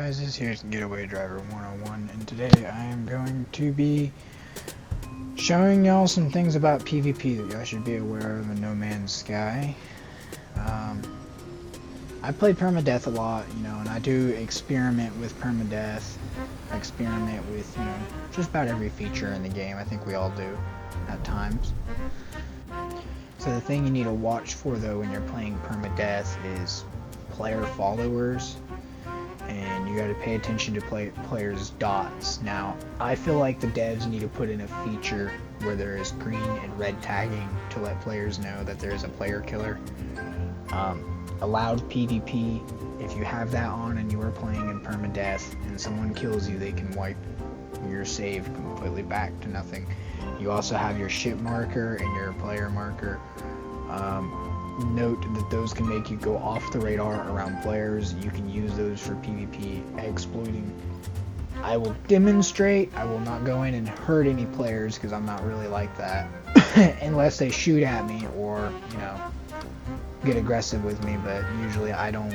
guys, this here's Getaway Driver 101, and today I am going to be showing y'all some things about PvP that y'all should be aware of in No Man's Sky. I play permadeath a lot, and I do experiment with permadeath. I experiment with, just about every feature in the game. I think we all do at times. So the thing you need to watch for, though, when you're playing permadeath is player followers. And you got to pay attention to players' dots. Now, I feel like the devs need to put in a feature where there is green and red tagging to let players know that there is a player killer. Allowed PvP, if you have that on and you are playing in permadeath and someone kills you, they can wipe your save completely back to nothing. You also have your ship marker and your player marker. Note that those can make you go off the radar around players. You can use those for PvP exploiting. I will demonstrate. I will not go in and hurt any players because I'm not really like that unless they shoot at me or get aggressive with me. But usually I don't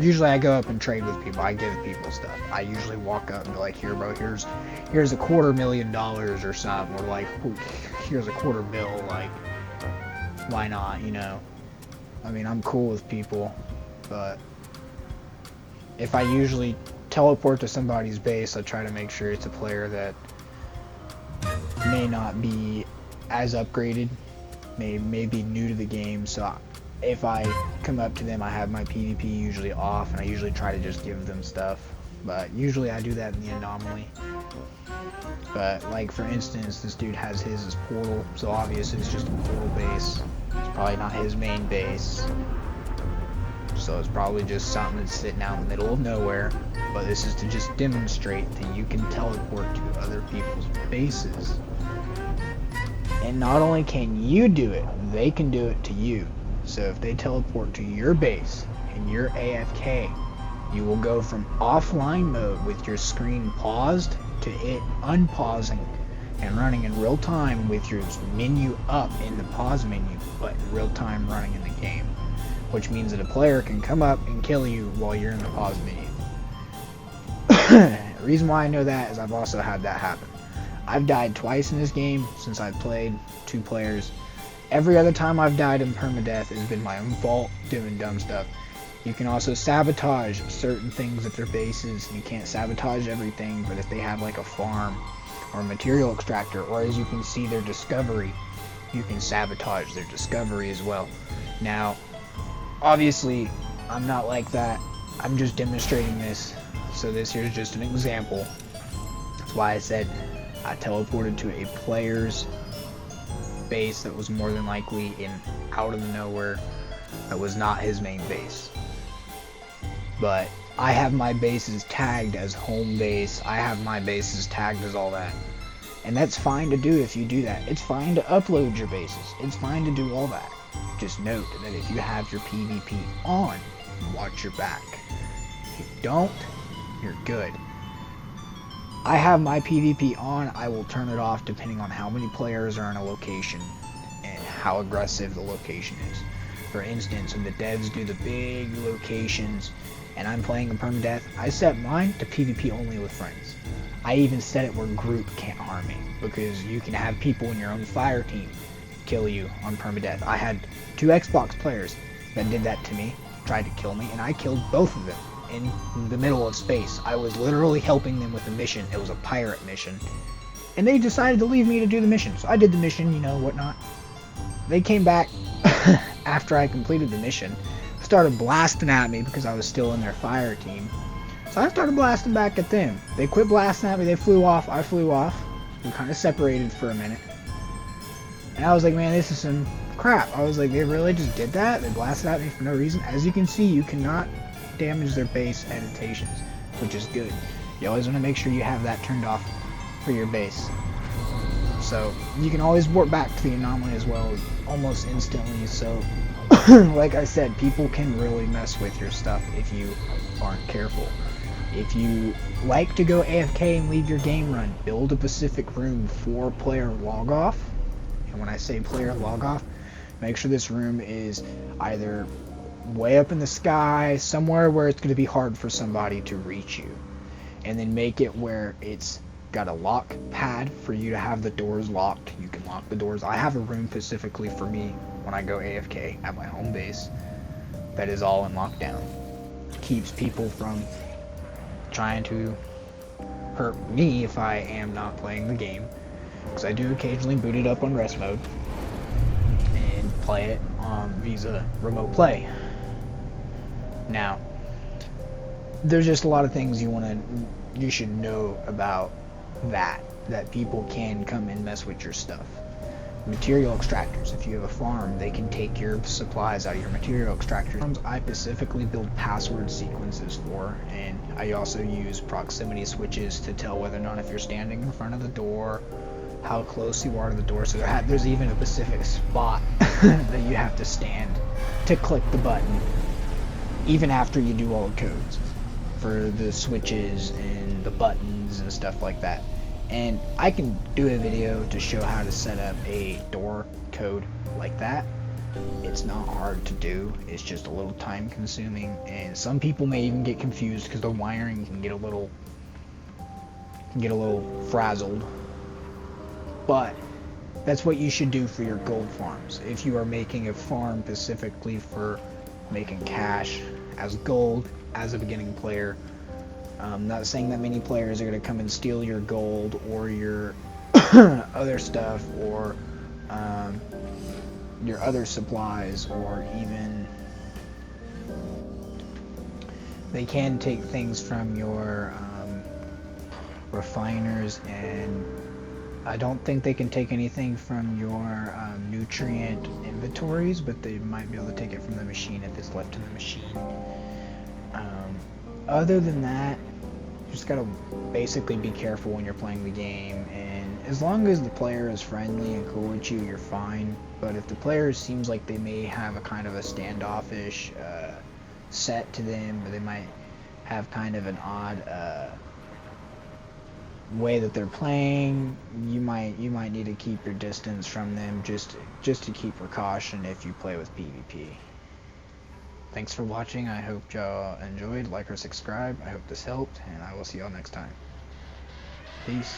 usually I go up and trade with people. I give people stuff. I usually walk up and be like, here bro, here's $250,000 or something, or like, here's $250 million, like, why not, I mean, I'm cool with people, but if I usually teleport to somebody's base, I try to make sure it's a player that may not be as upgraded, may be new to the game. So if I come up to them, I have my PvP usually off, and I usually try to just give them stuff, but usually I do that in the anomaly. But like, for instance, this dude has his as portal, so obviously it's just a portal base. It's probably not his main base, so it's probably just something that's sitting out in the middle of nowhere. But this is to just demonstrate that you can teleport to other people's bases, and not only can you do it, they can do it to you. So if they teleport to your base and you're AFK, you will go from offline mode with your screen paused to it unpausing and running in real time with your menu up in the pause menu, but in real time running in the game, which means that a player can come up and kill you while you're in the pause menu. The reason why I know that is I've also had that happen. I've died twice in this game since I've played 2 players. Every other time I've died in permadeath has been my own fault doing dumb stuff. You can also sabotage certain things at their bases. You can't sabotage everything, but if they have like a farm or a material extractor, or as you can see, their discovery, you can sabotage their discovery as well. Now, obviously, I'm not like that. I'm just demonstrating this. So this here's just an example. That's why I said I teleported to a player's base that was more than likely in out of the nowhere, that was not his main base. But I have my bases tagged as home base. I have my bases tagged as all that. And that's fine to do if you do that. It's fine to upload your bases. It's fine to do all that. Just note that if you have your PvP on, watch your back. If you don't, you're good. I have my PvP on. I will turn it off depending on how many players are in a location and how aggressive the location is. For instance, when the devs do the big locations and I'm playing in permadeath, I set mine to PvP only with friends. I even set it where group can't harm me, because you can have people in your own fire team kill you on permadeath. I had 2 Xbox players that did that to me, tried to kill me, and I killed both of them in the middle of space. I was literally helping them with a mission. It was a pirate mission, and they decided to leave me to do the mission. So I did the mission, whatnot. They came back after I completed the mission, started blasting at me because I was still in their fire team. So I started blasting back at them. They quit blasting at me, they flew off, I flew off. We kind of separated for a minute. And I was like, man, this is some crap. I was like, they really just did that? They blasted at me for no reason? As you can see, you cannot damage their base annotations, which is good. You always want to make sure you have that turned off for your base. So you can always warp back to the anomaly as well, almost instantly. So like I said, people can really mess with your stuff if you aren't careful. If you like to go AFK and leave your game run, build a specific room for player log off. And when I say player log off, make sure this room is either way up in the sky, somewhere where it's going to be hard for somebody to reach you. And then make it where it's got a lock pad for you to have the doors locked. You can lock the doors. I have a room specifically for me when I go AFK at my home base that is all in lockdown. Keeps people from trying to hurt me if I am not playing the game, because I do occasionally boot it up on rest mode and play it via remote play. Now, there's just a lot of things you should know about that people can come and mess with your stuff. Material extractors. If you have a farm, they can take your supplies out of your material extractors. I specifically build password sequences for, and I also use proximity switches to tell whether or not if you're standing in front of the door, how close you are to the door. So there's even a specific spot that you have to stand to click the button, even after you do all the codes for the switches and the buttons and stuff like that. And I can do a video to show how to set up a door code like that. It's not hard to do, it's just a little time consuming, and some people may even get confused because the wiring can get a little frazzled. But that's what you should do for your gold farms. If you are making a farm specifically for making cash as gold as a beginning player, I'm not saying that many players are going to come and steal your gold or your other stuff, or your other supplies, or even they can take things from your refiners, and I don't think they can take anything from your nutrient inventories, but they might be able to take it from the machine if it's left in the machine. Other than that, you just gotta basically be careful when you're playing the game, and as long as the player is friendly and cool with you, you're fine. But if the player seems like they may have a kind of a standoffish set to them, or they might have kind of an odd way that they're playing, you might need to keep your distance from them, just to keep precaution if you play with PvP. Thanks for watching. I hope y'all enjoyed. Like or subscribe. I hope this helped, and I will see y'all next time. Peace.